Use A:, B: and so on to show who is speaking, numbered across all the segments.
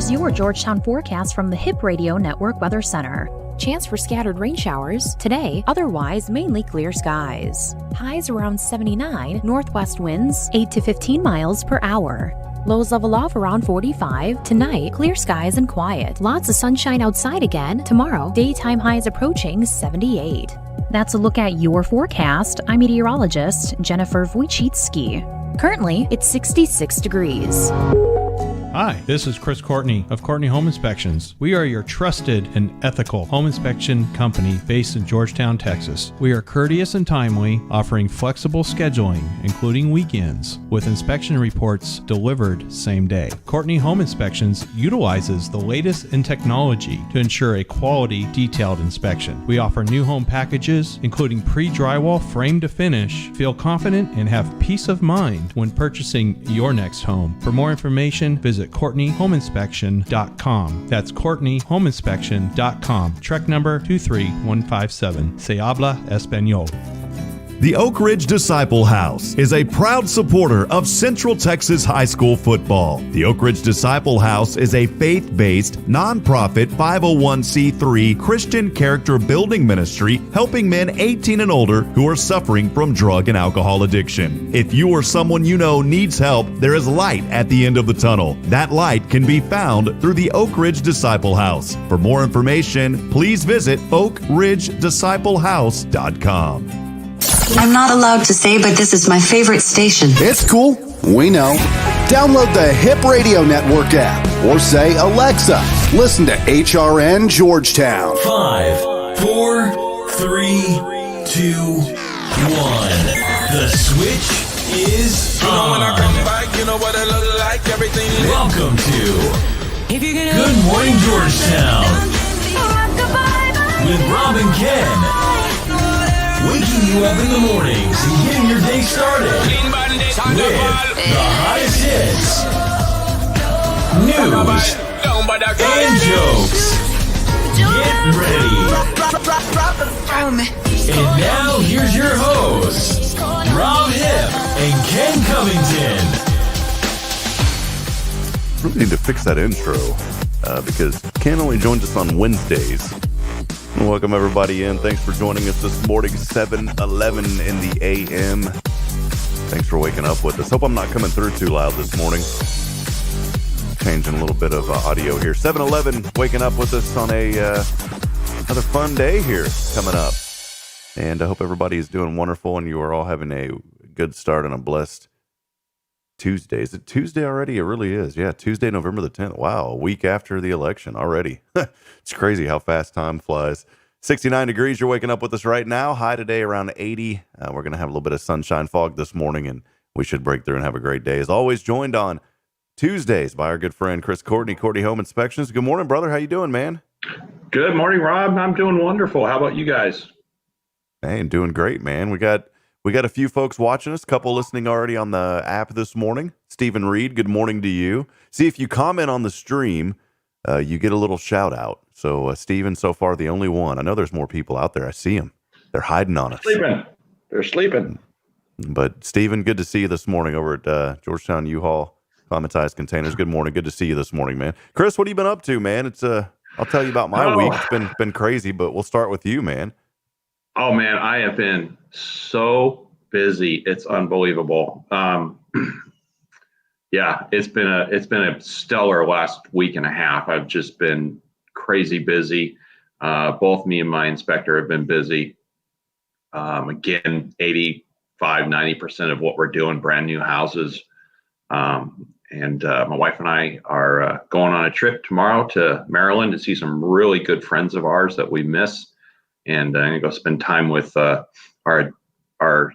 A: Here's your Georgetown forecast from the Hip Radio Network Weather Center. Chance for scattered rain showers today, otherwise mainly clear skies. Highs around 79, northwest winds 8 to 15 miles per hour. Lows level off around 45. Tonight, clear skies and quiet. Lots of sunshine outside again. Tomorrow, daytime highs approaching 78. That's a look at your forecast. I'm meteorologist Jennifer Wojcicki. Currently, it's 66 degrees.
B: Hi, this is Courtney of Courtney Home Inspections. We are your trusted and ethical home inspection company based in Georgetown, Texas. We are courteous and timely, offering flexible scheduling, including weekends, with inspection reports delivered same day. Courtney Home Inspections utilizes the latest in technology to ensure a quality, detailed inspection. We offer new home packages, including pre-drywall frame to finish. Feel confident and have peace of mind when purchasing your next home. For more information, visit CourtneyHomeInspection.com. That's CourtneyHomeInspection.com. Trek number 23157. Se habla español.
C: The Oak Ridge Disciple House is a proud supporter of Central Texas high school football. The Oak Ridge Disciple House is a faith-based, nonprofit 501c3 Christian character building ministry helping men 18 and older who are suffering from drug and alcohol addiction. If you or someone you know needs help, there is light at the end of the tunnel. That light can be found through the Oak Ridge Disciple House. For more information, please visit oakridgedisciplehouse.com.
D: I'm not allowed to say, but this is my favorite station.
E: It's cool. We know. Download the Hip Radio Network app or say, Alexa, listen to HRN Georgetown.
F: 5, 4, 3, 2, 1. The switch is on. Welcome to Good Morning Georgetown with Rob and Ken. Waking you up in the mornings and getting your day started with the hottest hits, news, and jokes. Get ready. And now here's your hosts, Rob Hip and Ken Covington.
G: Really need to fix that intro because Ken only joins us on Wednesdays. Welcome everybody in. Thanks for joining us this morning, 7:11 in the a.m. Thanks for waking up with us. Hope I'm not coming through too loud this morning. Changing a little bit of audio here. 7:11, waking up with us on another fun day here coming up. And I hope everybody is doing wonderful and you are all having a good start and a blessed Tuesday. Is it Tuesday already? It really is. Yeah, Tuesday, November the 10th. Wow, a week after the election already. It's crazy how fast time flies. 69 degrees, you're waking up with us right now. High today around 80. We're going to have a little bit of sunshine fog this morning, and we should break through and have a great day. As always, joined on Tuesdays by our good friend Chris Courtney Home Inspections. Good morning, brother. How you doing, man?
H: Good morning, Rob. I'm doing wonderful. How about you guys?
G: Hey, and doing great, man. We got a few folks watching us, a couple listening already on the app this morning. Stephen Reed, good morning to you. See, if you comment on the stream, you get a little shout out. So, Stephen, so far the only one. I know there's more people out there. I see them. They're hiding on us.
H: They're sleeping.
G: But, Stephen, good to see you this morning over at Georgetown U-Haul Climatized Containers. Good morning. Good to see you this morning, man. Chris, what have you been up to, man? It's I'll tell you about my week. It's been crazy, but we'll start with you, man.
H: Oh, man, I have been so busy. It's unbelievable. Yeah, it's been a stellar last week and a half. I've just been crazy busy. Both me and my inspector have been busy. Again, 85-90% of what we're doing, brand new houses. And my wife and I are going on a trip tomorrow to Maryland to see some really good friends of ours that we miss. And I'm going to go spend time with our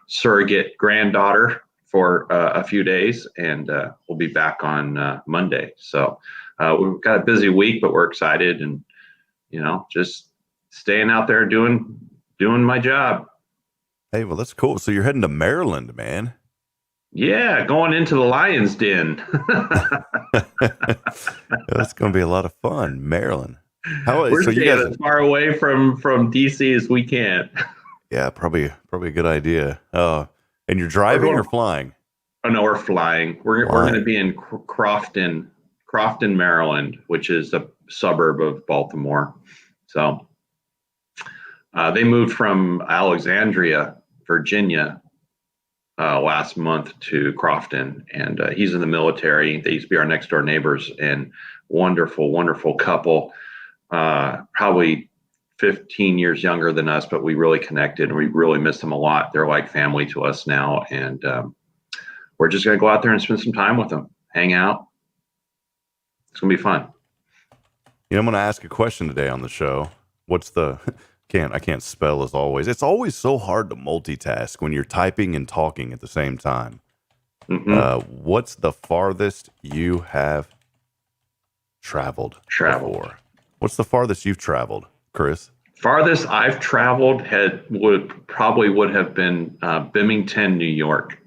H: surrogate granddaughter for a few days, and we'll be back on Monday. So we've got a busy week, but we're excited and, just staying out there doing my job.
G: Hey, well, that's cool. So you're heading to Maryland, man.
H: Yeah, going into the Lion's Den.
G: That's going to be a lot of fun, Maryland.
H: We're so staying as far away from DC as we can.
G: Yeah, probably a good idea. And you're driving or flying?
H: Oh no, we're flying. We're going to be in Crofton, Crofton, Maryland, which is a suburb of Baltimore. So they moved from Alexandria, Virginia, last month to Crofton, and he's in the military. They used to be our next door neighbors, and wonderful, wonderful couple. Probably 15 years younger than us, but we really connected, and we really miss them a lot. They're like family to us now, and we're just going to go out there and spend some time with them, hang out. It's going to be fun.
G: You know, I'm going to ask a question today on the show. What's the I can't spell as always. It's always so hard to multitask when you're typing and talking at the same time. What's the farthest you have traveled before? What's the farthest you've traveled, Chris?
H: Farthest I've traveled would have been Binghamton, New York.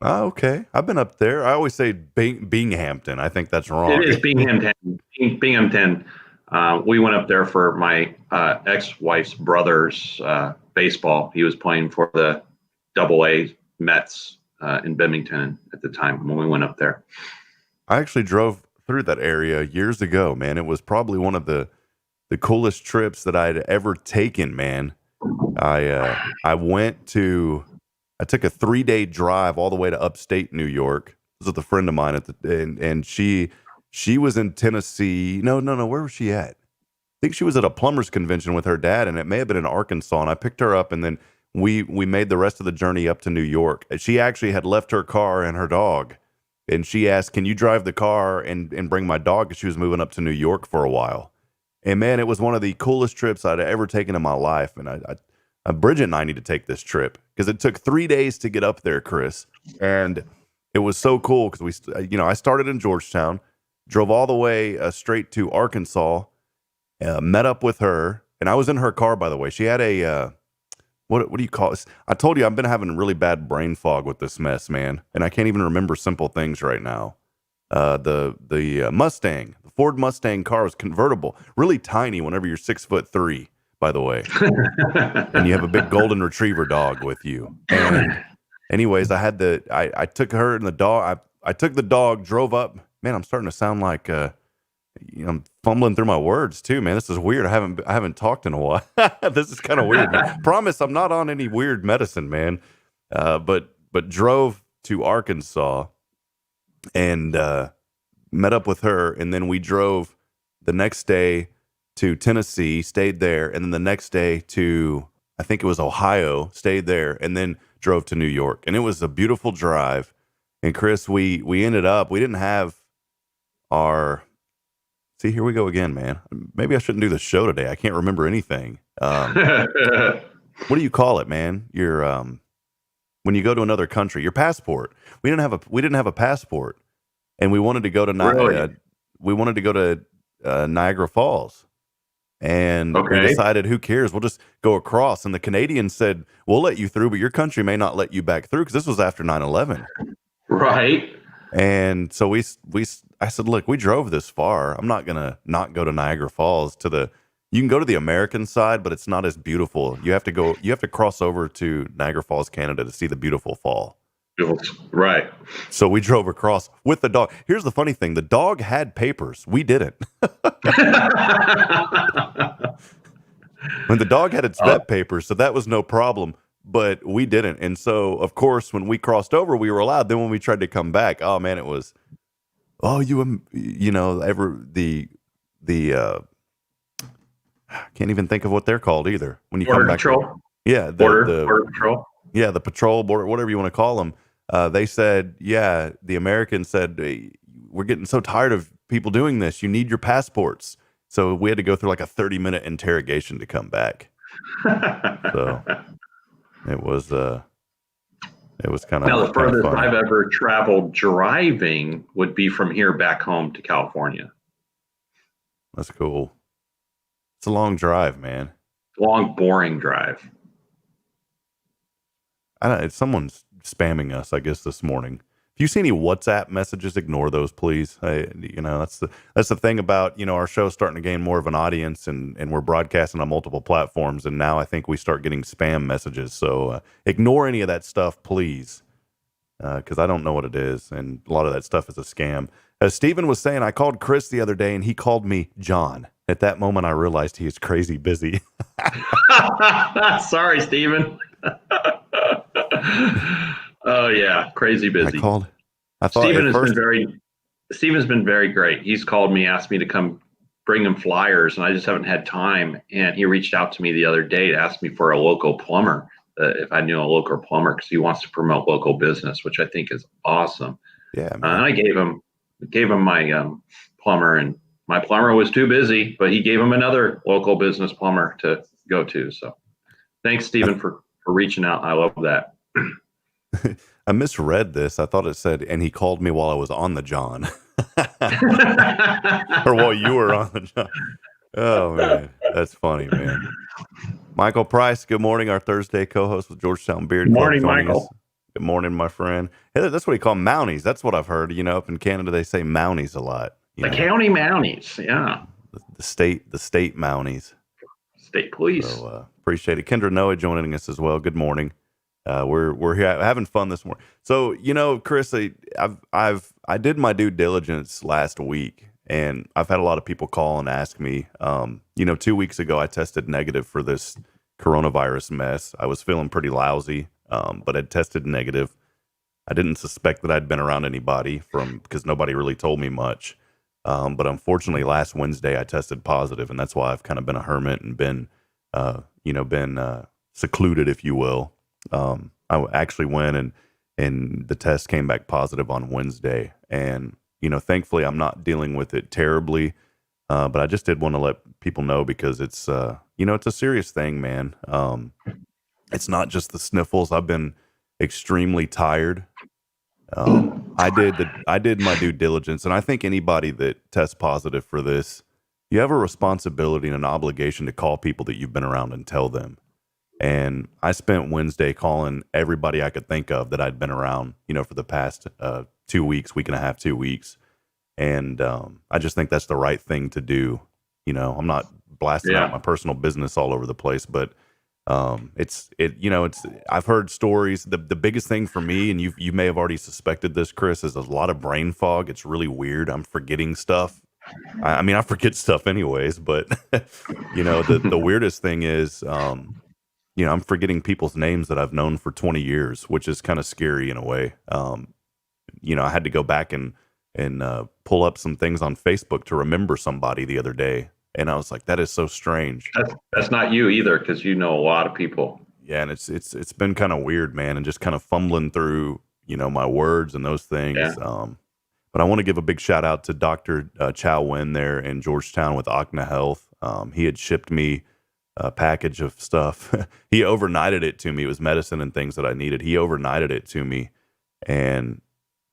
G: Oh, okay. I've been up there. I always say Binghamton. I think that's wrong.
H: It is Binghamton. Binghamton. We went up there for my ex-wife's brother's baseball. He was playing for the AA Mets in Binghamton at the time when we went up there.
G: I actually drove through that area years ago, man. It was probably one of the coolest trips that I'd ever taken, man. I took a 3-day drive all the way to upstate New York. This was with a friend of mine and she was in Tennessee. No. Where was she at? I think she was at a plumbers convention with her dad, and it may have been in Arkansas. And I picked her up, and then we made the rest of the journey up to New York. She actually had left her car and her dog, and she asked, "Can you drive the car and bring my dog?" Because she was moving up to New York for a while. And man, it was one of the coolest trips I'd ever taken in my life. And Bridget and I need to take this trip because it took 3 days to get up there, Chris. And it was so cool because I started in Georgetown, drove all the way straight to Arkansas, met up with her, and I was in her car, by the way. She had a, what do you call it? I told you I've been having really bad brain fog with this mess, man, and I can't even remember simple things right now. The Mustang, the Ford Mustang car was convertible, really tiny whenever you're 6'3", by the way, and you have a big golden retriever dog with you. And anyways, I took her and the dog. I took the dog, drove up. Man, I'm starting to sound like I'm fumbling through my words too, man. This is weird. I haven't talked in a while. This is kind of weird. Promise I'm not on any weird medicine, man. But drove to Arkansas and met up with her, and then we drove the next day to Tennessee, stayed there, and then the next day to, I think it was Ohio, stayed there, and then drove to New York. And it was a beautiful drive. And Chris, we ended up, we didn't have our, see, here we go again, man. Maybe I shouldn't do the show today. I can't remember anything. What do you call it, man? Your when you go to another country, your passport. We didn't have a passport, and we wanted to go to Niagara Falls. And we decided, who cares? We'll just go across. And the Canadians said, "We'll let you through, but your country may not let you back through," because this was after 9/11.
H: Right.
G: And so I said, "Look, we drove this far. I'm not gonna not go to Niagara Falls you can go to the American side, but it's not as beautiful. You have to cross over to Niagara Falls, Canada to see the beautiful fall."
H: Right.
G: So we drove across with the dog. Here's the funny thing. The dog had papers. We didn't. When the dog had its vet papers, so that was no problem, but we didn't. And so, of course, when we crossed over, we were allowed. Then when we tried to come back, oh man, it was, can't even think of what they're called either. When you
H: Border
G: come back,
H: Patrol.
G: Yeah,
H: Border Patrol.
G: Yeah, the patrol, border, whatever you want to call them. They said, the Americans said, "Hey, we're getting so tired of people doing this. You need your passports." So we had to go through like a 30-minute interrogation to come back. So it was kind of.
H: Now, the furthest
G: funny.
H: I've ever traveled driving would be from here back home to California.
G: That's cool. It's a long drive, man.
H: Long, boring drive.
G: Someone's spamming us, I guess, this morning. If you see any WhatsApp messages, ignore those, please. That's the thing about, our show starting to gain more of an audience, and we're broadcasting on multiple platforms, and now I think we start getting spam messages. So ignore any of that stuff, please, because I don't know what it is, and a lot of that stuff is a scam. Steven was saying, I called Chris the other day and he called me John. At that moment, I realized he is crazy busy.
H: Sorry, Steven. Oh yeah, crazy busy.
G: I thought
H: Steven's been very great. He's called me, asked me to come bring him flyers, and I just haven't had time. And he reached out to me the other day to ask me for a local plumber, if I knew a local plumber, because he wants to promote local business, which I think is awesome.
G: Yeah, man.
H: And I gave him my plumber, and my plumber was too busy, but he gave him another local business plumber to go to. So thanks, Steven, for reaching out. I love that.
G: I misread this. I thought it said, and he called me while I was on the John. Or while you were on the John. Oh, man. That's funny, man. Michael Price, good morning. Our Thursday co-host with Georgetown Beard Club.
H: Good morning, Michael.
G: Good morning, my friend. Hey, that's what he call Mounties. That's what I've heard. You know, up in Canada, they say Mounties a lot.
H: County Mounties, yeah.
G: The state Mounties. State police. So appreciate it. Kendra Noah joining us as well. Good morning. We're here having fun this morning. So, you know, Chris, I did my due diligence last week, and I've had a lot of people call and ask me, 2 weeks ago, I tested negative for this coronavirus mess. I was feeling pretty lousy, but I'd tested negative. I didn't suspect that I'd been around anybody because nobody really told me much. But unfortunately, last Wednesday I tested positive, and that's why I've kind of been a hermit and been secluded, if you will. I actually went and the test came back positive on Wednesday, and thankfully I'm not dealing with it terribly. But I just did want to let people know because it's it's a serious thing, man. It's not just the sniffles. I've been extremely tired. I did my due diligence, and I think anybody that tests positive for this, you have a responsibility and an obligation to call people that you've been around and tell them. And I spent Wednesday calling everybody I could think of that I'd been around, for the past 2 weeks, week and a half, 2 weeks. And I just think that's the right thing to do. I'm not blasting out my personal business all over the place, but I've heard stories. The biggest thing for me, and you may have already suspected this, Chris, is a lot of brain fog. It's really weird. I'm forgetting stuff. I forget stuff anyways, but the weirdest thing is, I'm forgetting people's names that I've known for 20 years, which is kind of scary in a way. I had to go back and pull up some things on Facebook to remember somebody the other day. And I was like, that is so strange.
H: That's not you either, because you know a lot of people.
G: Yeah, and it's been kind of weird, man, and just kind of fumbling through, my words and those things. Yeah. But I want to give a big shout out to Dr. Chow Wen there in Georgetown with Acna Health. He had shipped me a package of stuff. He overnighted it to me. It was medicine and things that I needed. He overnighted it to me. And,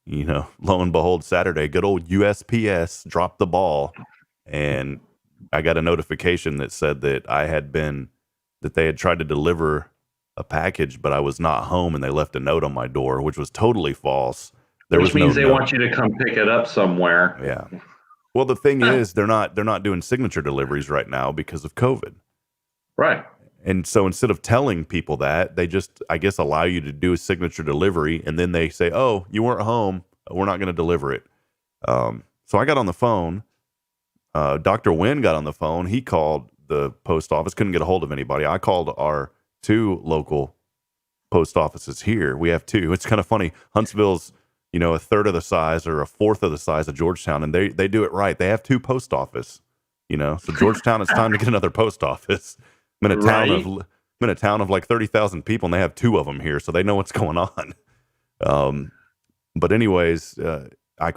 G: lo and behold, Saturday, good old USPS dropped the ball. And I got a notification that said that they had tried to deliver a package, but I was not home, and they left a note on my door, which was totally false.
H: Which means they want you to come pick it up somewhere.
G: Yeah. Well, the thing is, they're not doing signature deliveries right now because of COVID.
H: Right.
G: And so instead of telling people that, they just, I guess, allow you to do a signature delivery, and then they say, "Oh, you weren't home. We're not going to deliver it." So I got on the phone. Dr. Wynn got on the phone. He called the post office, couldn't get a hold of anybody. I called our 2 local post offices here. We have 2. It's kind of funny. Huntsville's, a third of the size or a fourth of the size of Georgetown, and they do it right. They have 2 post office, So Georgetown, it's time to get another post office. I'm in a town of like 30,000 people, and they have 2 of them here, so they know what's going on. But anyways, I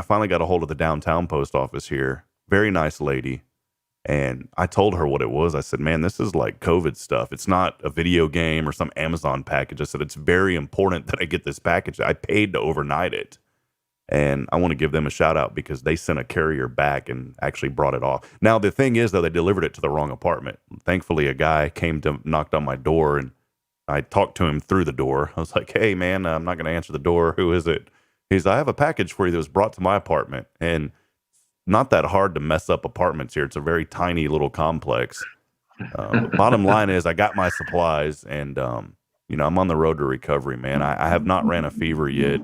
G: finally got a hold of the downtown post office here. Very nice lady. And I told her what it was. I said, man, this is like COVID stuff. It's not a video game or some Amazon package. I said, it's very important that I get this package. I paid to overnight it. And I want to give them a shout out because they sent a carrier back and actually brought it off. Now, the thing is, though, they delivered it to the wrong apartment. Thankfully, a guy knocked on my door, and I talked to him through the door. I was like, hey, man, I'm not going to answer the door. Who is it? He's, I have a package for you that was brought to my apartment. And not that hard to mess up apartments here. It's a very tiny little complex. Bottom line is I got my supplies, and, I'm on the road to recovery, man. I have not ran a fever yet.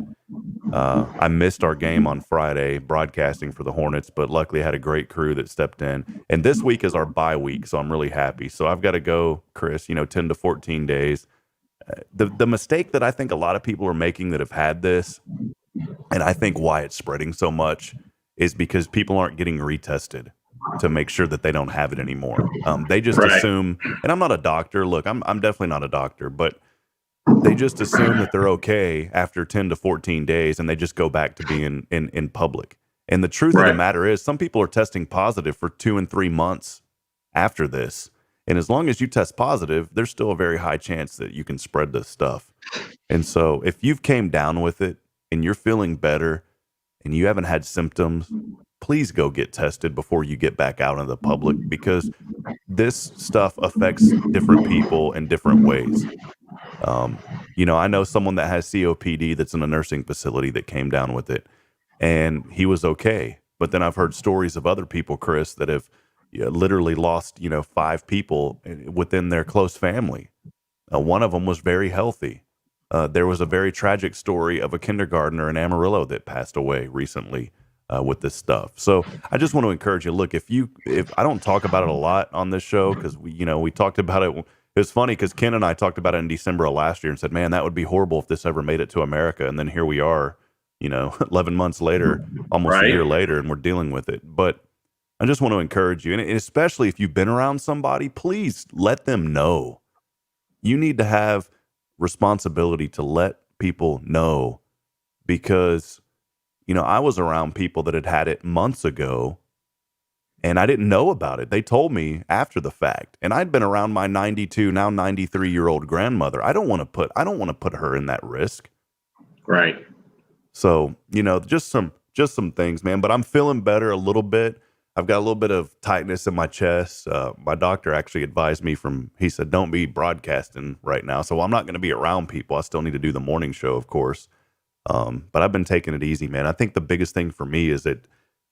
G: I missed our game on Friday broadcasting for the Hornets, but luckily I had a great crew that stepped in. And this week is our bye week, so I'm really happy. So I've got to go, Chris, 10 to 14 days. The mistake that I think a lot of people are making that have had this, and I think why it's spreading so much, is because people aren't getting retested to make sure that they don't have it anymore. They just assume, and I'm not a doctor. Look, I'm definitely not a doctor, but they just assume that they're okay after 10 to 14 days, and they just go back to being in public. And the truth of the matter is, some people are testing positive for 2 and 3 months after this. And as long as you test positive, there's still a very high chance that you can spread this stuff. And so if you've came down with it and you're feeling better and you haven't had symptoms, please go get tested before you get back out in the public, because this stuff affects different people in different ways. I know someone that has COPD that's in a nursing facility that came down with it, and he was okay. But then I've heard stories of other people, Chris, that have literally lost, 5 people within their close family. One of them was very healthy. There was a very tragic story of a kindergartner in Amarillo that passed away recently with this stuff. So I just want to encourage you. Look, if I don't talk about it a lot on this show, because we talked about it. It was funny because Ken and I talked about it in December of last year and said, man, that would be horrible if this ever made it to America. And then here we are, 11 months later, almost a year later, and we're dealing with it. But I just want to encourage you, and especially if you've been around somebody, please let them know. You need to have responsibility to let people know, because, I was around people that had it months ago, and I didn't know about it. They told me after the fact, and I'd been around my 92, now 93-year-old grandmother. I don't want to put her in that risk.
H: Right.
G: So, just some things, man. But I'm feeling better a little bit. I've got a little bit of tightness in my chest. My doctor actually advised me he said, don't be broadcasting right now. So I'm not going to be around people. I still need to do the morning show, of course. But I've been taking it easy, man. I think the biggest thing for me is that,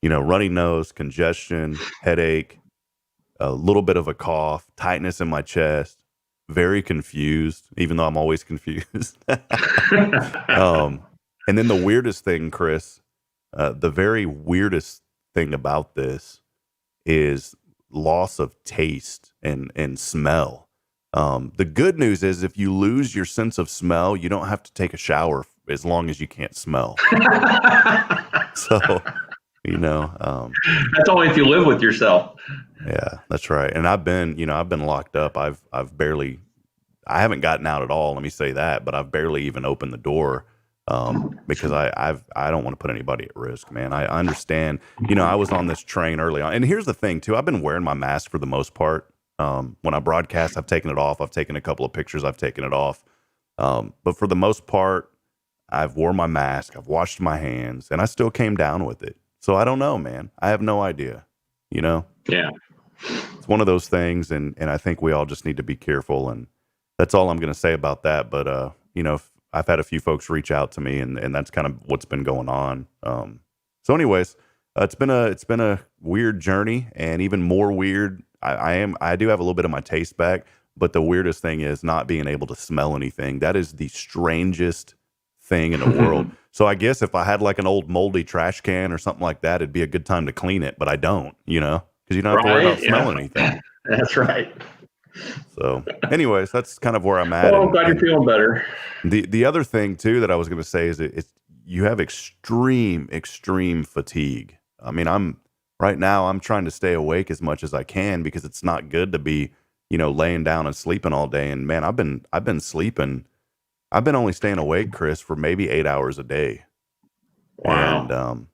G: runny nose, congestion, headache, a little bit of a cough, tightness in my chest, very confused, even though I'm always confused. And then the weirdest thing, Chris, the very weirdest thing about this is loss of taste and smell. The good news is if you lose your sense of smell, you don't have to take a shower as long as you can't smell. So,
H: that's only if you live with yourself.
G: Yeah, that's right. And I've been locked up. I haven't gotten out at all. Let me say that, but I've barely even opened the door. Because I don't want to put anybody at risk, man. I understand, I was on this train early on, and here's the thing too. I've been wearing my mask for the most part. When I broadcast, I've taken it off. I've taken a couple of pictures. I've taken it off. But for the most part, I've worn my mask. I've washed my hands, and I still came down with it. So I don't know, man. I have no idea, Yeah. It's one of those things. And I think we all just need to be careful. And that's all I'm going to say about that. But, I've had a few folks reach out to me, and that's kind of what's been going on. So anyways, it's been a weird journey, and even more weird. I do have a little bit of my taste back, but the weirdest thing is not being able to smell anything. That is the strangest thing in the world. So I guess if I had like an old moldy trash can or something like that, it'd be a good time to clean it, but I don't, because you don't have to worry about smelling anything.
H: That's right.
G: So anyways, that's kind of where I'm at.
H: Well, I'm glad you're feeling better.
G: The other thing too that I was going to say is you have extreme fatigue. I mean, right now I'm trying to stay awake as much as I can, because it's not good to be, laying down and sleeping all day. And man, I've been sleeping. I've been only staying awake, Chris, for maybe 8 hours a day.
H: Wow.
G: And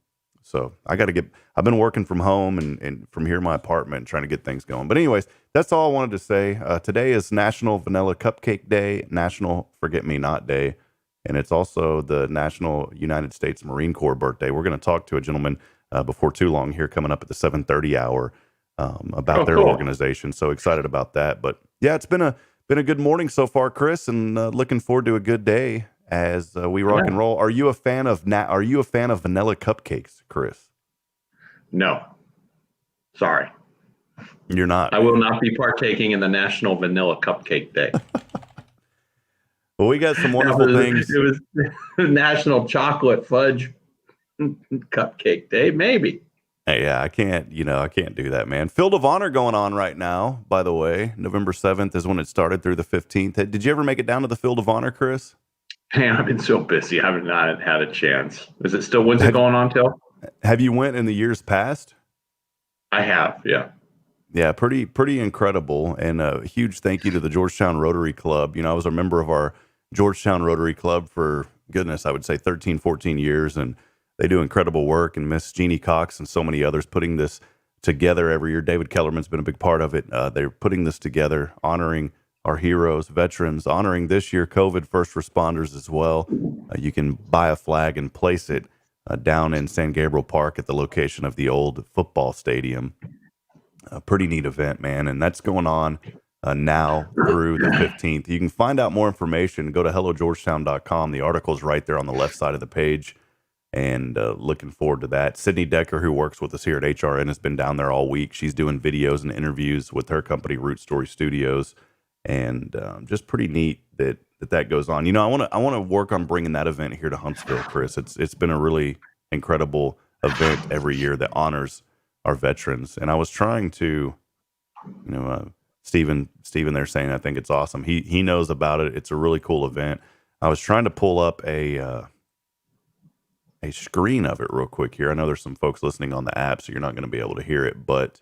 G: so I've been working from home and from here in my apartment, trying to get things going. But anyways, that's all I wanted to say. Today is National Vanilla Cupcake Day, National Forget Me Not Day, and it's also the National United States Marine Corps birthday. We're going to talk to a gentleman before too long here, coming up at the 7:30 hour, about their organization. So excited about that. But yeah, it's been a good morning so far, Chris, and looking forward to a good day as we rock and roll. Are you a fan of vanilla cupcakes, Chris?
H: No. Sorry.
G: You're not.
H: I will not be partaking in the National Vanilla Cupcake Day.
G: Well, we got some wonderful things.
H: It was National Chocolate Fudge Cupcake Day, maybe.
G: Hey, yeah, I can't do that, man. Field of Honor going on right now, by the way. November 7th is when it started through the 15th. Did you ever make it down to the Field of Honor, Chris?
H: Man, I've been so busy. I've not had a chance. Is it still, when's it going on till?
G: Have you went in the years past?
H: I have, yeah.
G: Yeah, pretty incredible. And a huge thank you to the Georgetown Rotary Club. I was a member of our Georgetown Rotary Club for, goodness, I would say 13, 14 years. And they do incredible work. And Miss Jeannie Cox and so many others putting this together every year. David Kellerman's been a big part of it. They're putting this together, honoring our heroes, veterans, honoring this year COVID first responders as well. You can buy a flag and place it down in San Gabriel Park at the location of the old football stadium. A pretty neat event, man. And that's going on now through the 15th. You can find out more information. Go to hellogeorgetown.com. The article's right there on the left side of the page. And looking forward to that. Sydney Decker, who works with us here at HRN, has been down there all week. She's doing videos and interviews with her company, Root Story Studios. And just pretty neat that goes on. I want to work on bringing that event here to Huntsville, Chris. It's been a really incredible event every year that honors our veterans. And I was trying to, Stephen there saying I think it's awesome. He knows about it. It's a really cool event. I was trying to pull up a screen of it real quick here. I know there's some folks listening on the app, so you're not going to be able to hear it, but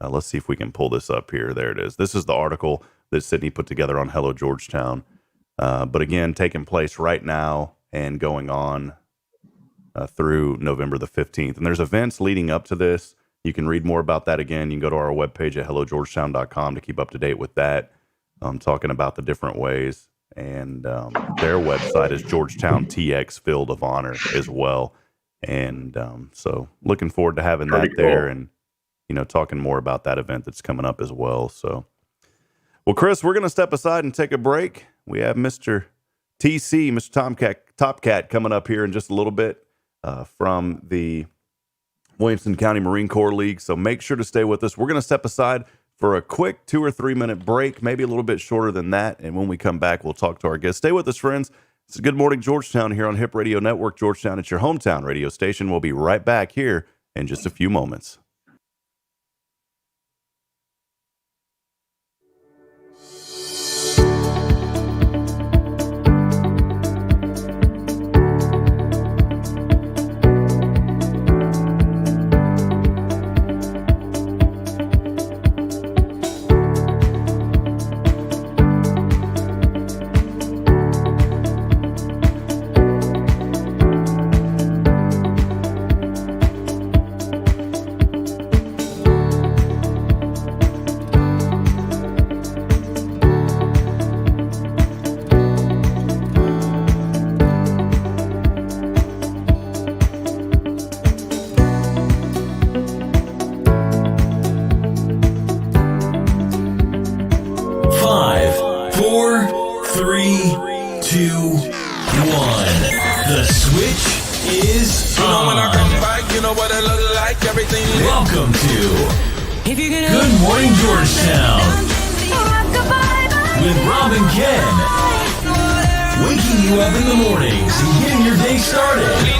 G: let's see if we can pull this up here. There it is. This is the article that Sydney put together on Hello Georgetown. But again, taking place right now and going on through November the 15th. And there's events leading up to this. You can read more about that again. You can go to our webpage at hellogeorgetown.com to keep up to date with that. Talking about the different ways. And their website is Georgetown TX Field of Honor as well. And so looking forward to having that there and, talking more about that event that's coming up as well. So, well, Chris, we're going to step aside and take a break. We have Mr. TC, Mr. Topcat coming up here in just a little bit from the Williamson County Marine Corps League. So make sure to stay with us. We're going to step aside for a quick 2 or 3 minute break, maybe a little bit shorter than that. And when we come back, we'll talk to our guests. Stay with us, friends. It's Good Morning Georgetown here on Hip Radio Network. Georgetown, it's your hometown radio station. We'll be right back here in just a few moments.
F: Welcome to Good Morning Georgetown with Rob and Ken. Waking you up in the mornings and getting your day started with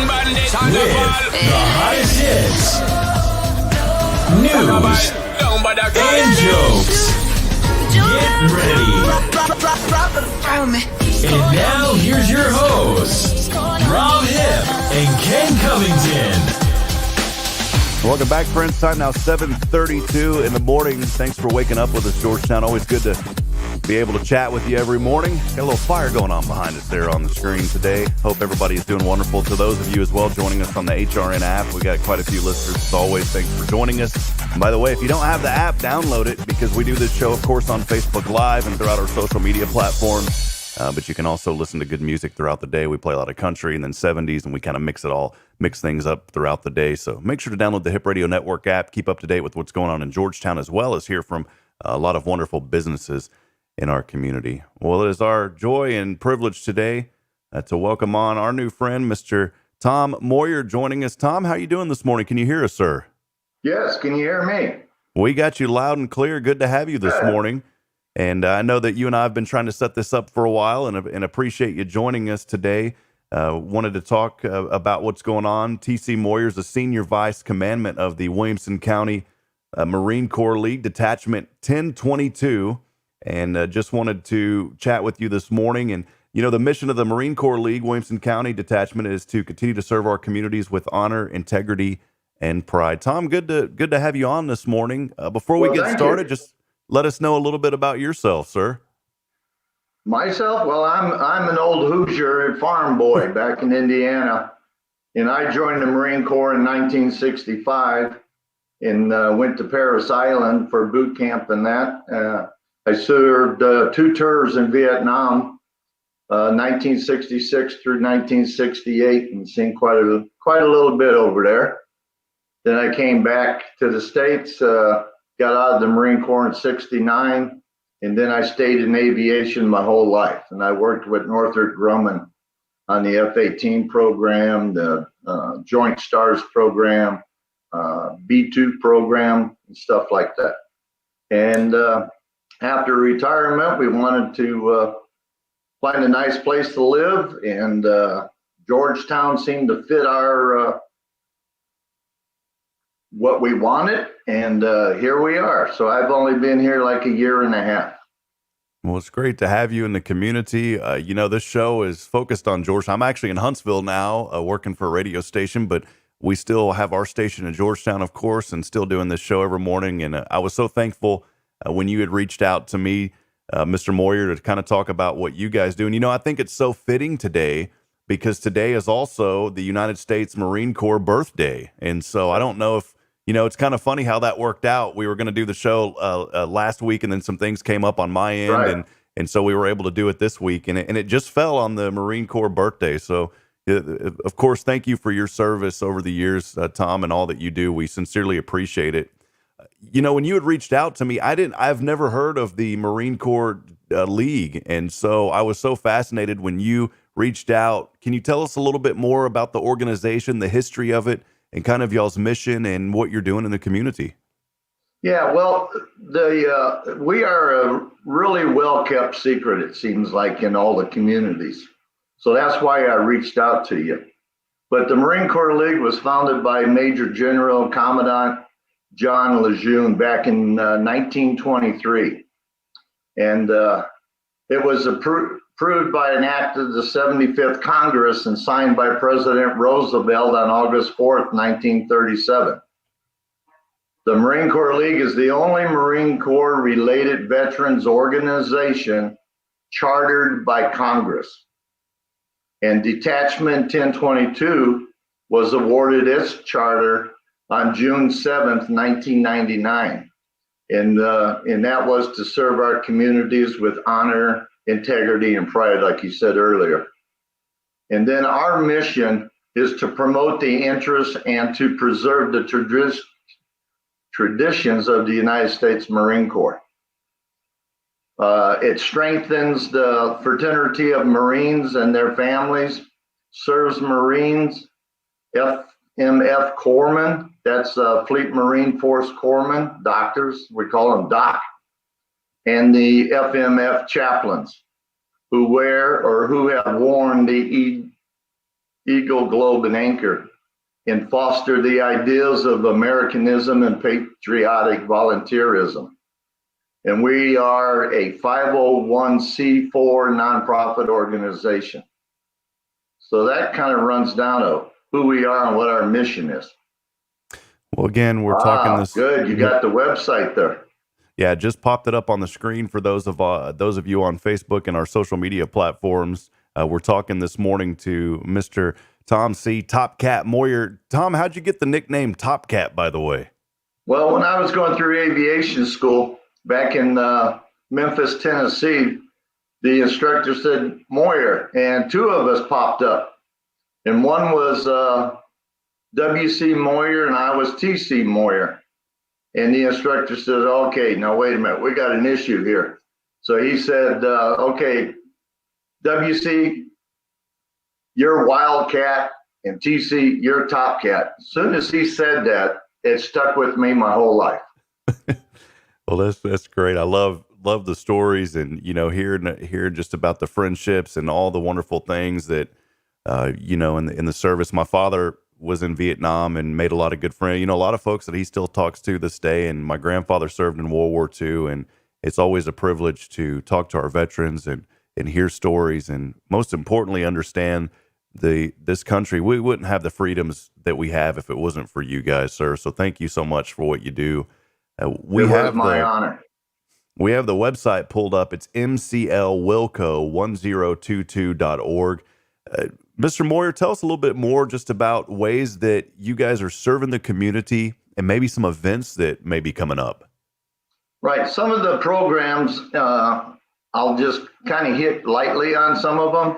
F: the hottest hits, news, and jokes. Get ready. And now here's your hosts, Rob Hip and Ken Covington.
G: Welcome back, friends. Time now 7:32 in the morning. Thanks for waking up with us, Georgetown. Always good to be able to chat with you every morning. Got a little fire going on behind us there on the screen today. Hope everybody is doing wonderful. To those of you as well joining us on the HRN app, we got quite a few listeners as always. Thanks for joining us. And by the way, if you don't have the app, download it, because we do this show, of course, on Facebook Live and throughout our social media platforms. But you can also listen to good music throughout the day. We play a lot of country and then 70s, and we kind of mix things up throughout the day. So make sure to download the Hip Radio Network app. Keep up to date with what's going on in Georgetown, as well as hear from a lot of wonderful businesses in our community. Well, it is our joy and privilege today to welcome on our new friend, Mr. Tom Moyer, joining us. Tom, how are you doing this morning? Can you hear us, sir?
I: Yes. Can you hear me?
G: We got you loud and clear. Good to have you this morning. And I know that you and I have been trying to set this up for a while, and appreciate you joining us today. Wanted to talk about what's going on. T.C. Moyer is a senior vice commandant of the Williamson County Marine Corps League Detachment 1022, and just wanted to chat with you this morning. And the mission of the Marine Corps League Williamson County Detachment is to continue to serve our communities with honor, integrity, and pride. Tom, good to have you on this morning. Before we get started, just let us know a little bit about yourself, sir.
I: Myself? Well, I'm an old Hoosier farm boy back in Indiana, and I joined the Marine Corps in 1965 and went to Parris Island for boot camp and that. I served 2 tours in Vietnam, 1966 through 1968, and seen quite a little bit over there. Then I came back to the States, got out of the Marine Corps in '69. And then I stayed in aviation my whole life. And I worked with Northrop Grumman on the F-18 program, the Joint Stars program, B-2 program, and stuff like that. And after retirement, we wanted to find a nice place to live. And Georgetown seemed to fit our what we wanted, and here we are. So I've only been here like a year and a half.
G: Well, it's great to have you in the community. This show is focused on Georgetown. I'm actually in Huntsville now, working for a radio station, but we still have our station in Georgetown, of course, and still doing this show every morning. And I was so thankful when you had reached out to me, Mr. Moyer, to kind of talk about what you guys do. And, I think it's so fitting today, because today is also the United States Marine Corps birthday. And so I don't know if, it's kind of funny how that worked out. We were going to do the show last week, and then some things came up on my end, right. and so we were able to do it this week, and it just fell on the Marine Corps birthday. So, of course, thank you for your service over the years, Tom, and all that you do. We sincerely appreciate it. When you had reached out to me, I've never heard of the Marine Corps League, and so I was so fascinated when you reached out. Can you tell us a little bit more about the organization, the history of it, and kind of y'all's mission and what you're doing in the community?
I: Yeah, well, we are a really well-kept secret, it seems like, in all the communities. So that's why I reached out to you. But the Marine Corps League was founded by Major General Commandant John Lejeune back in 1923. And it was approved by an act of the 75th Congress and signed by President Roosevelt on August 4th, 1937. The Marine Corps League is the only Marine Corps related veterans organization chartered by Congress. And Detachment 1022 was awarded its charter on June 7th, 1999. And that was to serve our communities with honor, integrity, and pride, like you said earlier. And then our mission is to promote the interests and to preserve the traditions of the United States Marine Corps. It strengthens the fraternity of Marines and their families, serves Marines, FMF corpsmen, that's Fleet Marine Force corpsmen, doctors, we call them doc, and the FMF chaplains who wear or who have worn the Eagle, Globe, and Anchor and foster the ideals of Americanism and patriotic volunteerism. And we are a 501c4 nonprofit organization. So that kind of runs down to who we are and what our mission is.
G: Well, again, we're talking this.
I: Good, you got the website there.
G: Yeah, just popped it up on the screen for those of you on Facebook and our social media platforms. We're talking this morning to Mr. Tom C. Top Cat Moyer. Tom, how'd you get the nickname Top Cat, by the way?
I: Well, when I was going through aviation school back in Memphis, Tennessee, the instructor said Moyer, and 2 of us popped up. And one was W.C. Moyer, and I was T.C. Moyer. And the instructor said, okay, now wait a minute, we got an issue here. So he said, okay, W.C., you're Wildcat, and T.C., you're Top Cat. As soon as he said that, it stuck with me my whole life.
G: Well, that's great. I love love the stories, and hearing just about the friendships and all the wonderful things that in the service. My father was in Vietnam and made a lot of good friends. A lot of folks that he still talks to this day. And my grandfather served in World War II, and it's always a privilege to talk to our veterans and hear stories, and most importantly, understand this country. We wouldn't have the freedoms that we have if it wasn't for you guys, sir. So thank you so much for what you do.
I: It was my honor.
G: We have the website pulled up. It's mclwilco1022.org. Mr. Moyer, tell us a little bit more just about ways that you guys are serving the community and maybe some events that may be coming up.
I: Right. Some of the programs, I'll just kind of hit lightly on some of them,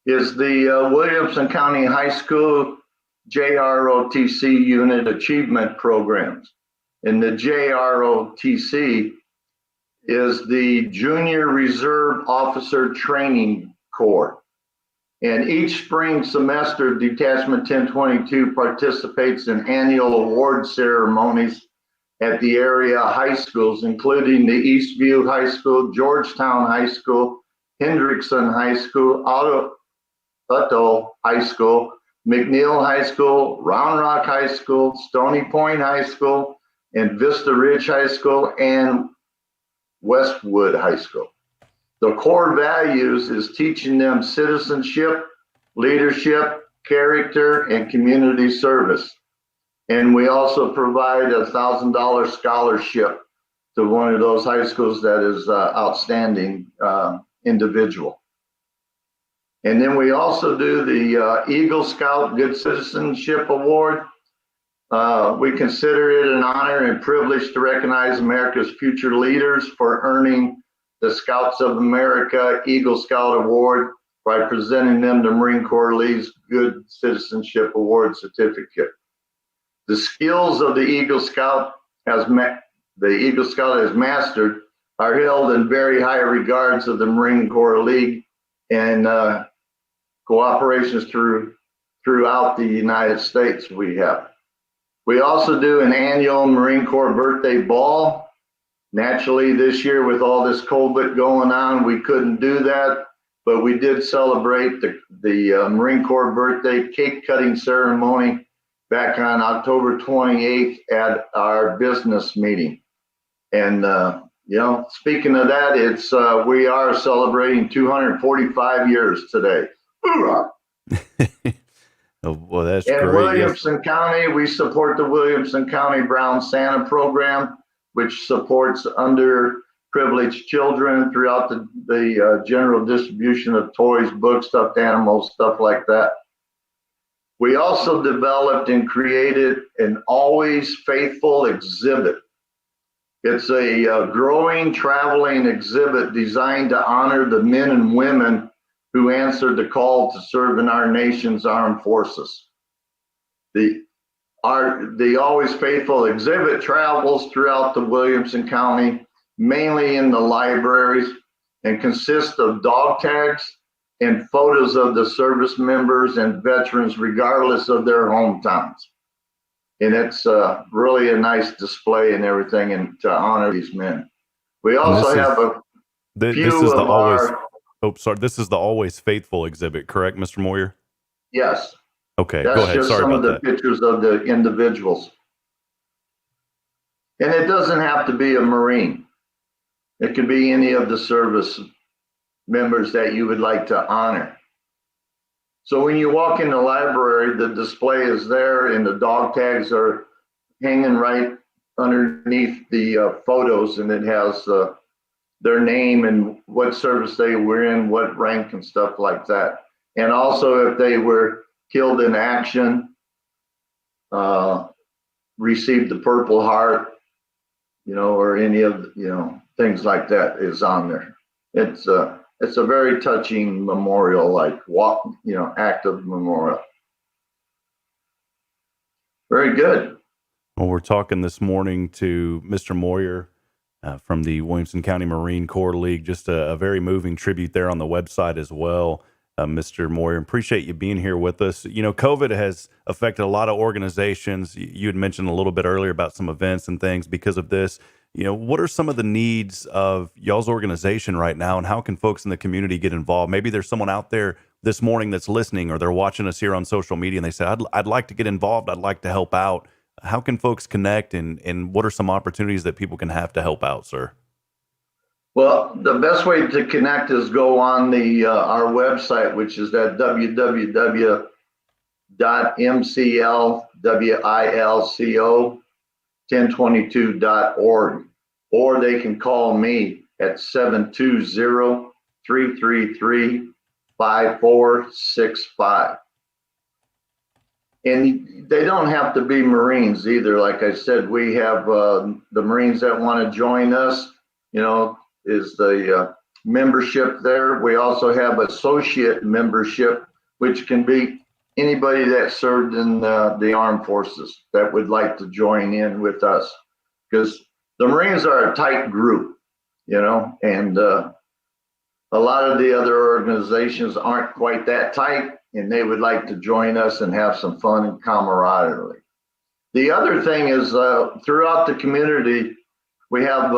I: is the Williamson County High School Jrotc Unit Achievement Programs. And the Jrotc is the Junior Reserve Officer Training Corps. And each spring semester, Detachment 1022 participates in annual award ceremonies at the area high schools, including the Eastview High School, Georgetown High School, Hendrickson High School, Otto High School, McNeil High School, Round Rock High School, Stony Point High School, and Vista Ridge High School, and Westwood High School. The core values is teaching them citizenship, leadership, character, and community service. And we also provide a $1,000 scholarship to one of those high schools that is outstanding individual. And then we also do the Eagle Scout Good Citizenship Award. We consider it an honor and privilege to recognize America's future leaders for earning the Scouts of America Eagle Scout Award by presenting them the Marine Corps League's Good Citizenship Award certificate. The skills of the Eagle Scout has mastered are held in very high regards of the Marine Corps League and cooperations throughout the United States we have. We also do an annual Marine Corps birthday ball. Naturally, this year with all this COVID going on, we couldn't do that, but we did celebrate the Marine Corps birthday cake cutting ceremony back on October 28th at our business meeting. And, speaking of that, it's we are celebrating 245 years today. Hoorah!
G: Oh, well, that's
I: great. In Williamson
G: yes.
I: County, we support the Williamson County Brown Santa program, which supports underprivileged children throughout the general distribution of toys, books, stuffed animals, stuff like that. We also developed and created an Always Faithful exhibit. It's a growing traveling exhibit designed to honor the men and women who answered the call to serve in our nation's armed forces. The Always Faithful exhibit travels throughout the Williamson County, mainly in the libraries, and consists of dog tags and photos of the service members and veterans, regardless of their hometowns. And it's really a nice display and everything, and to honor these men. We also have
G: this is the Always Faithful exhibit, correct, Mr. Moyer?
I: Yes.
G: Okay,
I: that's
G: go ahead.
I: just
G: Sorry
I: some
G: about
I: of the
G: that.
I: pictures of the individuals. And it doesn't have to be a Marine. It could be any of the service members that you would like to honor. So when you walk in the library, the display is there and the dog tags are hanging right underneath the photos, and it has their name and what service they were in, what rank and stuff like that. And also if they were killed in action, received the Purple Heart, or any of things like that is on there. It's a very touching memorial, active memorial. Very good.
G: Well, we're talking this morning to Mr. Moyer from the Williamson County Marine Corps League. Just a very moving tribute there on the website as well. Mr. Moyer, appreciate you being here with us. COVID has affected a lot of organizations. You had mentioned a little bit earlier about some events and things because of this. what are some of the needs of y'all's organization right now, and how can folks in the community get involved? Maybe there's someone out there this morning that's listening, or they're watching us here on social media, and they say, I'd like to get involved. I'd like to help out. How can folks connect, and what are some opportunities that people can have to help out, sir?
I: Well, the best way to connect is go on our website, which is at www.mclwilco1022.org, or they can call me at 720-333-5465. And they don't have to be Marines either. Like I said, we have the Marines that want to join us, is the membership there. We also have associate membership, which can be anybody that served in the armed forces that would like to join in with us, because the Marines are a tight group, and a lot of the other organizations aren't quite that tight, and they would like to join us and have some fun and camaraderie. The other thing is throughout the community, we have,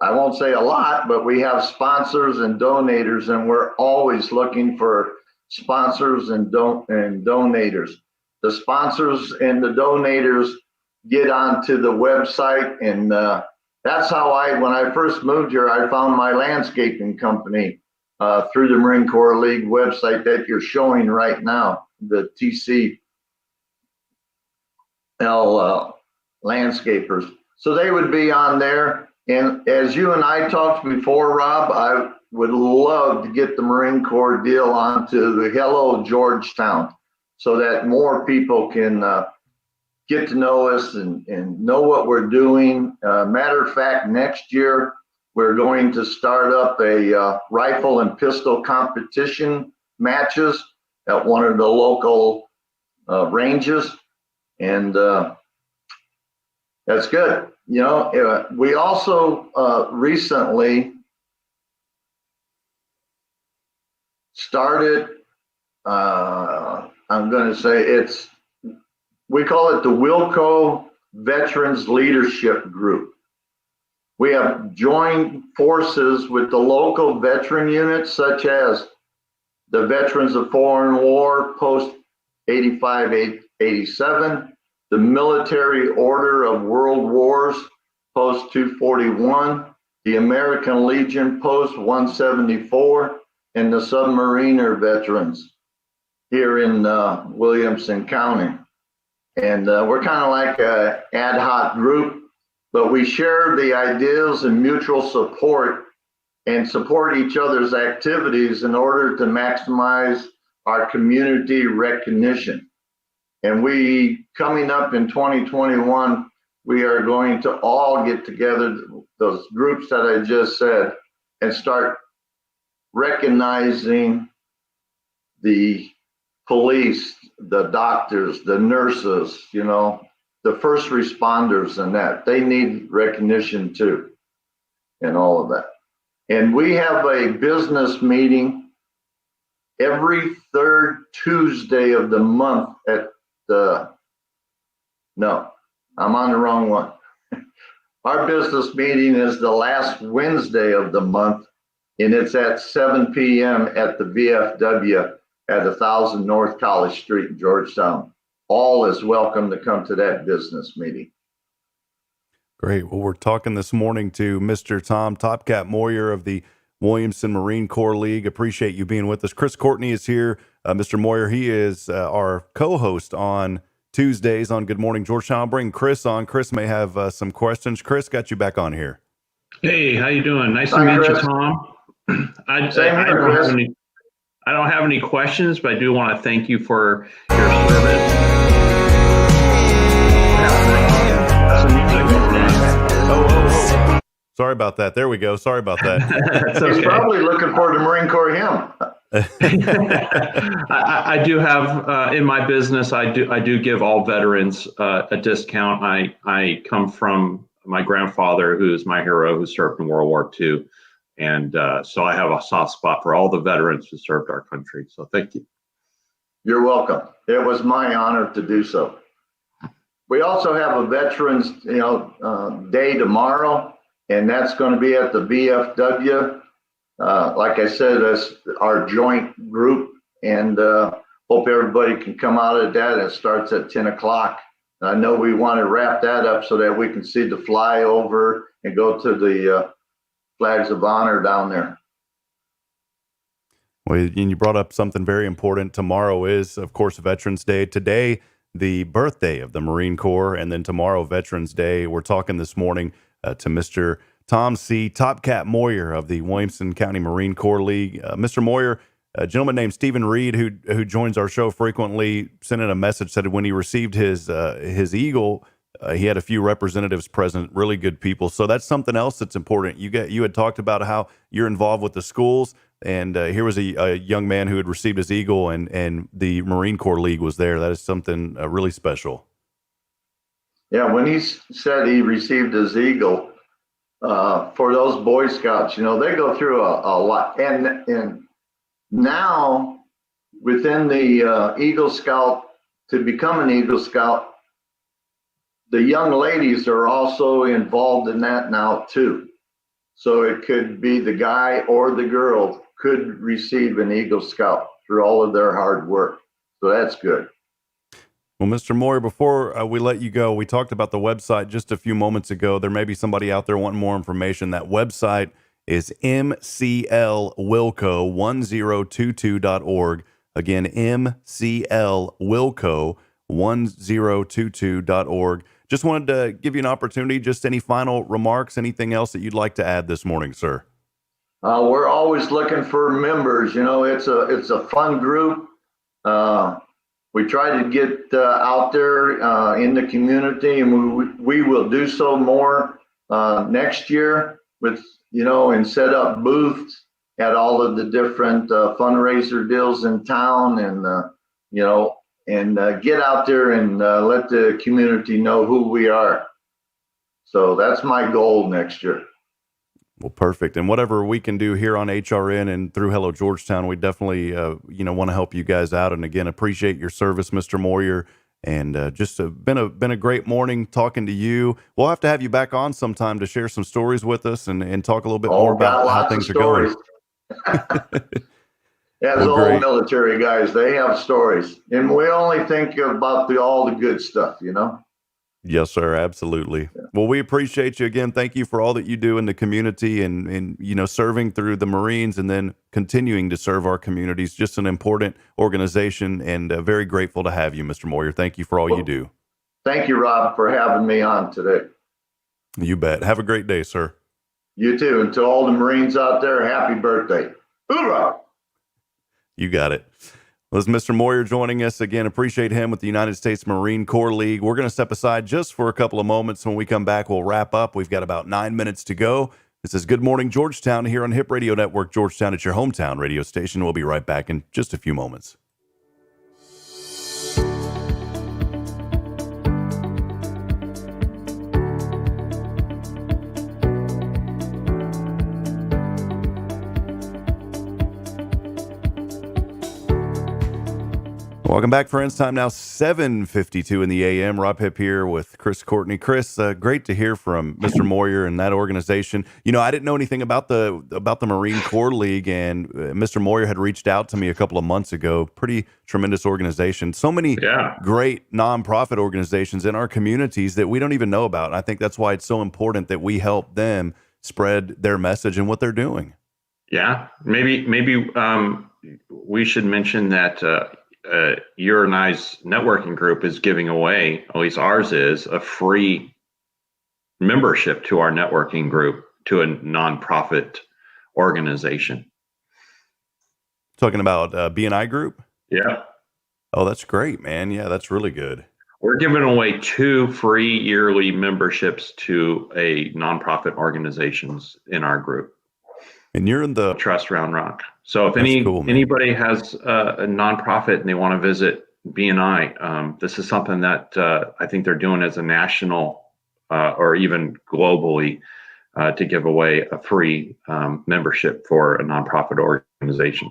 I: I won't say a lot, but we have sponsors and donators, and we're always looking for sponsors and donators. The sponsors and the donators get onto the website, and that's how when I first moved here, I found my landscaping company through the Marine Corps League website that you're showing right now, the TCL landscapers. So they would be on there. And as you and I talked before, Rob, I would love to get the Marine Corps deal onto the Hello Georgetown, so that more people can get to know us and know what we're doing. Matter of fact, next year, we're going to start up a rifle and pistol competition matches at one of the local ranges. And that's good. We also recently started, I'm going to say we call it the Wilco Veterans Leadership Group. We have joined forces with the local veteran units, such as the Veterans of Foreign War, Post 85-87, the Military Order of World Wars, Post 241, the American Legion, Post 174, and the Submariner Veterans here in Williamson County. And we're kind of like an ad hoc group, but we share the ideas and mutual support and support each other's activities in order to maximize our community recognition. And coming up in 2021, we are going to all get together, those groups that I just said, and start recognizing the police, the doctors, the nurses, the first responders, and that they need recognition too, and all of that. And we have a business meeting every third Tuesday of the month no, I'm on the wrong one. Our business meeting is the last Wednesday of the month, and it's at 7 p.m. at the VFW at 1000 North College Street in Georgetown. All is welcome to come to that business meeting.
G: Great. Well, we're talking this morning to Mr. Tom Topcat Moyer of the Williamson Marine Corps League. Appreciate you being with us. Chris Courtney is here. Mr. Moyer, he is our co-host on Tuesdays on Good Morning Georgetown. I'll bring Chris on. Chris may have some questions. Chris, got you back on here.
H: Hey, how you doing? Nice to meet you, Tom. I don't have any questions, but I do want to thank you for your service.
G: Sorry about that. There we go. Sorry about that.
I: Okay. He's probably looking for the Marine Corps hymn.
H: I do have in my business. I do give all veterans a discount. I come from my grandfather, who is my hero, who served in World War II, and so I have a soft spot for all the veterans who served our country. So thank you.
I: You're welcome. It was my honor to do so. We also have a Veterans Day tomorrow, and that's going to be at the VFW. Like I said, that's our joint group, and hope everybody can come out of that. It starts at 10 o'clock. I know we want to wrap that up so that we can see the flyover and go to the flags of honor down there.
G: Well, and you brought up something very important. Tomorrow is, of course, Veterans Day. Today, the birthday of the Marine Corps, and then tomorrow, Veterans Day. We're talking this morning to Mr. Tom C. Topcat Moyer of the Williamson County Marine Corps League. Mr. Moyer, a gentleman named Stephen Reed, who joins our show frequently, sent in a message, said when he received his Eagle, he had a few representatives present, really good people. So that's something else that's important. You had talked about how you're involved with the schools, and here was a young man who had received his Eagle, and the Marine Corps League was there. That is something really special.
I: Yeah, when he said he received his Eagle, for those Boy Scouts, they go through a lot, and now, within the Eagle Scout, to become an Eagle Scout, the young ladies are also involved in that now too. So it could be the guy or the girl could receive an Eagle Scout through all of their hard work. So that's good.
G: Well, Mr. Moyer, before we let you go, we talked about the website just a few moments ago. There may be somebody out there wanting more information. That website is mclwilco1022.org. Again, mclwilco1022.org. Just wanted to give you an opportunity, just any final remarks, anything else that you'd like to add this morning, sir?
I: We're always looking for members. It's a fun group. We try to get out there in the community, and we will do so more next year with, and set up booths at all of the different fundraiser deals in town, and get out there and let the community know who we are. So that's my goal next year.
G: Well, perfect. And whatever we can do here on HRN and through Hello Georgetown, we definitely, want to help you guys out. And again, appreciate your service, Mr. Moyer. And just been a great morning talking to you. We'll have to have you back on sometime to share some stories with us and talk a little bit more about how things are going.
I: Yeah, those old military guys, they have stories. And we only think about all the good stuff,
G: Yes, sir. Absolutely. Yeah. Well, we appreciate you again. Thank you for all that you do in the community and serving through the Marines and then continuing to serve our communities. Just an important organization, and very grateful to have you, Mr. Moyer. Thank you for all you do.
I: Thank you, Rob, for having me on today.
G: You bet. Have a great day, sir.
I: You too. And to all the Marines out there, happy birthday. Hoorah!
G: You got it. Well, as Mr. Moyer joining us again, appreciate him with the United States Marine Corps League. We're going to step aside just for a couple of moments. When we come back, we'll wrap up. We've got about 9 minutes to go. This is Good Morning Georgetown here on Hip Radio Network. Georgetown, it's your hometown radio station. We'll be right back in just a few moments. Welcome back, friends. Time now 7:52 in the a.m. Rob Hip here with Courtney. Chris, great to hear from Mr. Moyer and that organization. I didn't know anything about the Marine Corps League, and Mr. Moyer had reached out to me a couple of months ago. Pretty tremendous organization. So many great nonprofit organizations in our communities that we don't even know about. And I think that's why it's so important that we help them spread their message and what they're doing.
H: Yeah, maybe we should mention that. Your and I's networking group is giving away, at least ours is, a free membership to our networking group to a nonprofit organization.
G: Talking about BNI Group?
H: Yeah.
G: Oh, that's great, man. Yeah, that's really good.
H: We're giving away 2 free yearly memberships to a nonprofit organizations in our group.
G: And you're in the
H: Trust Round Rock. So if anybody has a nonprofit and they want to visit BNI, this is something that I think they're doing as a national or even globally to give away a free membership for a nonprofit organization.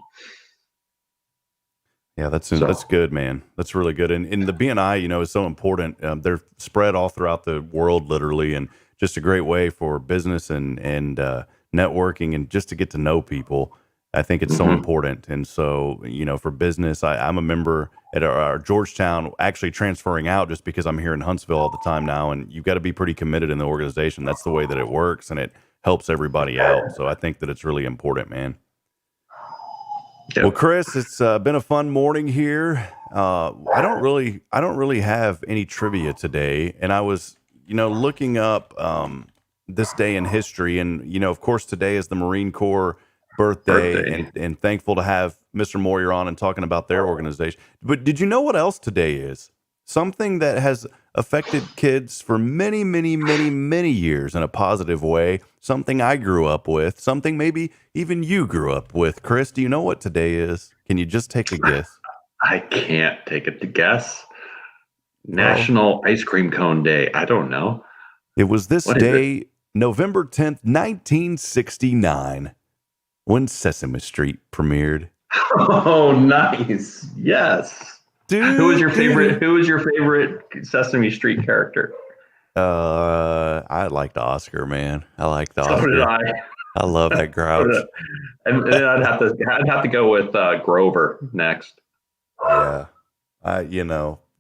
G: Yeah, that's good, man. That's really good. And the BNI, is so important. They're spread all throughout the world, literally, and just a great way for business and networking and just to get to know people. I think it's so important. And so, for business, I'm a member at our Georgetown, actually transferring out just because I'm here in Huntsville all the time now. And you've got to be pretty committed in the organization. That's the way that it works, and it helps everybody out. So I think that it's really important, man. Yep. Well, Chris, it's been a fun morning here. I don't really have any trivia today, and I was, looking up this day in history, and of course, today is the Marine Corps birthday. And thankful to have Mr. Moyer on and talking about their organization. But did you know what else today is? Something that has affected kids for many, many, many, many years in a positive way. Something I grew up with. Something maybe even you grew up with. Chris, do you know what today is? Can you just take a guess?
H: I can't take a guess. National Ice Cream Cone Day. I don't know.
G: It was this day, November 10th, 1969, when Sesame Street premiered.
H: Oh, nice. Yes.
G: Dude,
H: Who was your favorite Sesame Street character?
G: I liked Oscar, man. I liked Oscar.
H: So did I.
G: I love that Grouch.
H: And then I'd have to go with Grover next.
G: Yeah.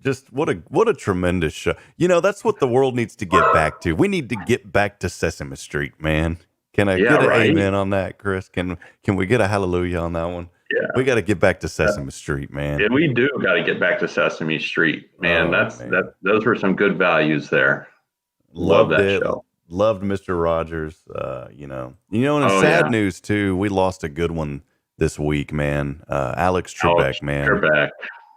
G: Just what a tremendous show. That's what the world needs to get back to. We need to get back to Sesame Street, man. Can I get an amen on that, Chris? Can we get a hallelujah on that one?
H: Yeah.
G: We got to get back to Sesame Street, man.
H: Yeah, we do got to get back to Sesame Street, man. Those were some good values there. Love that show.
G: Loved Mr. Rogers. In sad news too, we lost a good one this week, man. Alex Trebek, man.
H: Trebek,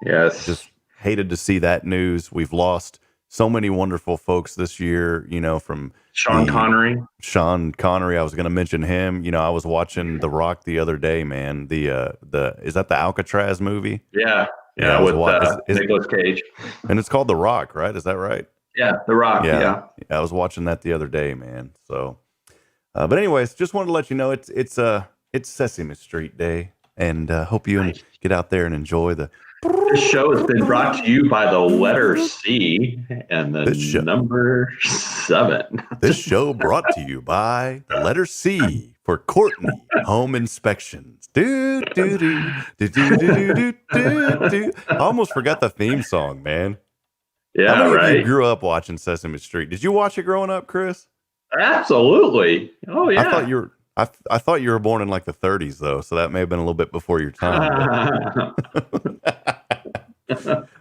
H: yes.
G: Just hated to see that news. We've lost so many wonderful folks this year, from
H: Sean Connery.
G: I was going to mention him. I was watching The Rock the other day, man. Is that the Alcatraz movie?
H: Yeah. With Nicolas Cage.
G: And it's called The Rock, right? Is that right?
H: Yeah, The Rock. Yeah.
G: I was watching that the other day, man. So, but anyways, just wanted to let you know it's Sesame Street Day, and hope you get out there and enjoy the.
H: This show has been brought to you by the letter C and the number 7.
G: This show brought to you by the letter C for Courtney Home Inspections. I almost forgot the theme song, man.
H: Yeah,
G: How many of you grew up watching Sesame Street? Did you watch it growing up, Chris?
H: Absolutely. Oh yeah.
G: I thought you were born in like the 30s though, so that may have been a little bit before your time.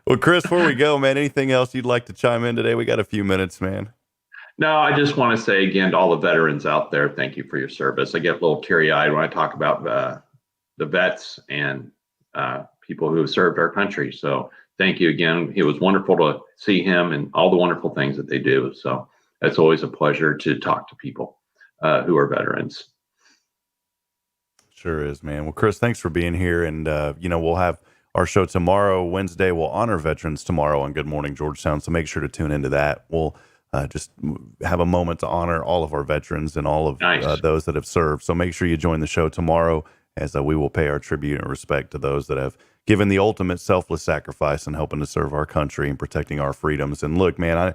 G: Well, Chris, before we go, man, anything else you'd like to chime in today? We got a few minutes, man.
H: No, I just want to say again to all the veterans out there, thank you for your service. I get a little teary-eyed when I talk about the vets and people who have served our country. So thank you again. It was wonderful to see him and all the wonderful things that they do. So it's always a pleasure to talk to people who are veterans.
G: Sure is, man. Well, Chris, thanks for being here. And, we'll have our show tomorrow, Wednesday. We'll honor veterans tomorrow on Good Morning Georgetown. So make sure to tune into that. We'll just have a moment to honor all of our veterans and all of those that have served. So make sure you join the show tomorrow as we will pay our tribute and respect to those that have given the ultimate selfless sacrifice in helping to serve our country and protecting our freedoms. And look, man,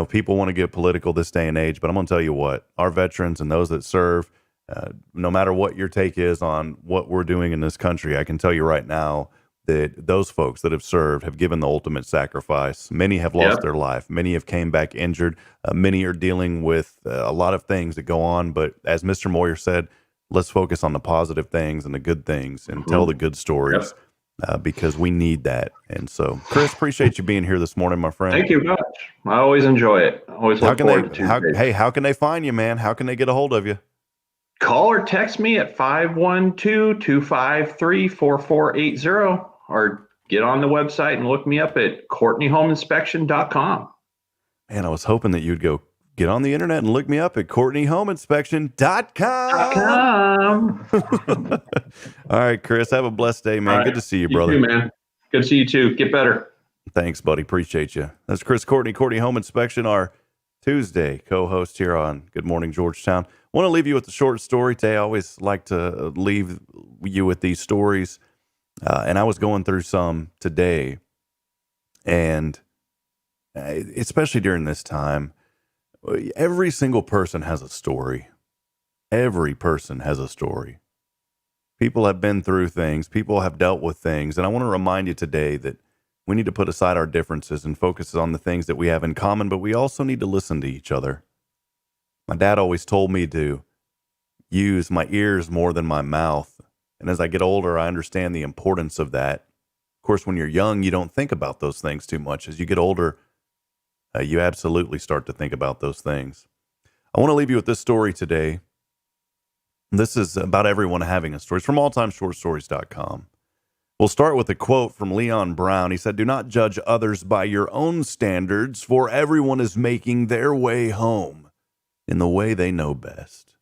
G: people want to get political this day and age, but I'm going to tell you what, our veterans and those that serve, no matter what your take is on what we're doing in this country, I can tell you right now that those folks that have served have given the ultimate sacrifice. Many have lost their life. Many have came back injured. Many are dealing with a lot of things that go on. But as Mr. Moyer said, let's focus on the positive things and the good things and tell the good stories because we need that. And so, Chris, appreciate you being here this morning, my friend.
H: Thank you much. I always enjoy it. I always look forward to Tuesdays.
G: How can they find you, man? How can they get a hold of you?
H: Call or text me at 512-253-4480 or get on the website and look me up at CourtneyHomeInspection.com.
G: Man, I was hoping that you'd go get on the internet and look me up at CourtneyHomeInspection.com. All right, Chris, have a blessed day, man. Right. Good to see you, brother.
H: You too, man. Good to see you too. Get better.
G: Thanks, buddy. Appreciate you. That's Chris Courtney Home Inspection, our Tuesday co-host here on Good Morning Georgetown. Want to leave you with a short story today. I always like to leave you with these stories. And I was going through some today, and especially during this time, every single person has a story. Every person has a story. People have been through things. People have dealt with things. And I want to remind you today that we need to put aside our differences and focus on the things that we have in common, but we also need to listen to each other. My dad always told me to use my ears more than my mouth. And as I get older, I understand the importance of that. Of course, when you're young, you don't think about those things too much. As you get older, you absolutely start to think about those things. I want to leave you with this story today. This is about everyone having a story. It's from alltimeshortstories.com. We'll start with a quote from Leon Brown. He said, "Do not judge others by your own standards, for everyone is making their way home in the way they know best."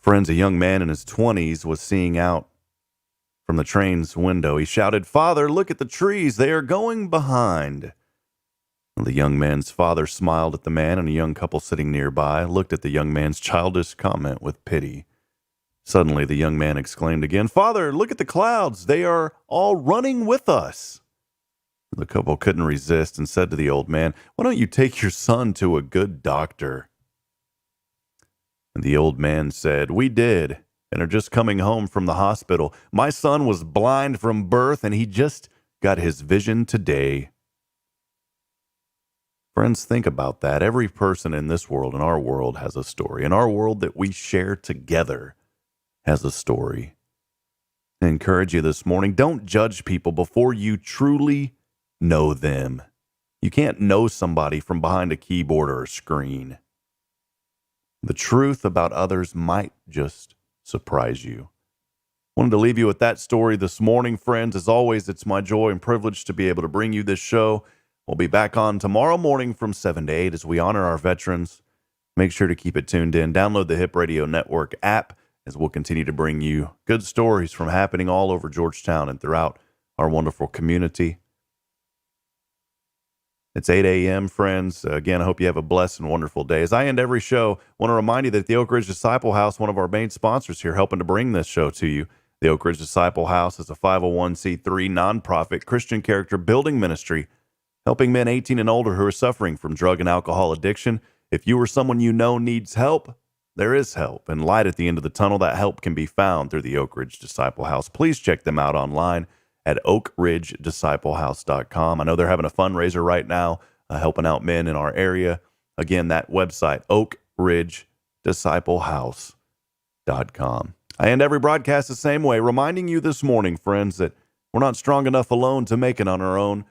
G: Friends, a young man in his 20s was seeing out from the train's window. He shouted, "Father, look at the trees. They are going behind." The young man's father smiled at the man, and a young couple sitting nearby looked at the young man's childish comment with pity. Suddenly, the young man exclaimed again, "Father, look at the clouds. They are all running with us." The couple couldn't resist and said to the old man, "Why don't you take your son to a good doctor?" And the old man said, "We did, and are just coming home from the hospital. My son was blind from birth, and he just got his vision today." Friends, think about that. Every person in this world, in our world, has a story. In our world that we share together has a story. I encourage you this morning, don't judge people before you truly know them. You can't know somebody from behind a keyboard or a screen. The truth about others might just surprise you. Wanted to leave you with that story this morning, friends. As always, it's my joy and privilege to be able to bring you this show. We'll be back on tomorrow morning from 7 to 8 as we honor our veterans. Make sure to keep it tuned in. Download the Hip Radio Network app as we'll continue to bring you good stories from happening all over Georgetown and throughout our wonderful community. It's 8 a.m., friends. Again, I hope you have a blessed and wonderful day. As I end every show, I want to remind you that the Oak Ridge Disciple House, one of our main sponsors here, helping to bring this show to you. The Oak Ridge Disciple House is a 501c3 nonprofit Christian character building ministry, helping men 18 and older who are suffering from drug and alcohol addiction. If you or someone you know needs help, there is help and light at the end of the tunnel. That help can be found through the Oak Ridge Disciple House. Please check them out online at oakridgedisciplehouse.com. I know they're having a fundraiser right now, helping out men in our area. Again, that website, oakridgedisciplehouse.com. I end every broadcast the same way, reminding you this morning, friends, that we're not strong enough alone to make it on our own.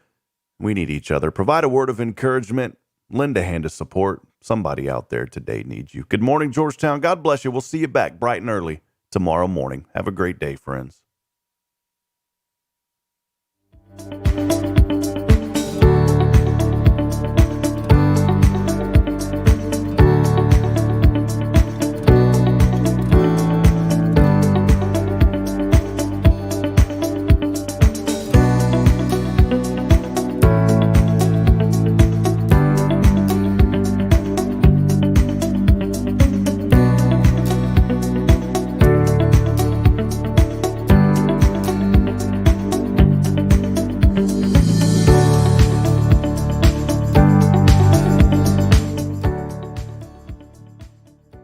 G: We need each other. Provide a word of encouragement. Lend a hand of support. Somebody out there today needs you. Good morning, Georgetown. God bless you. We'll see you back bright and early tomorrow morning. Have a great day, friends.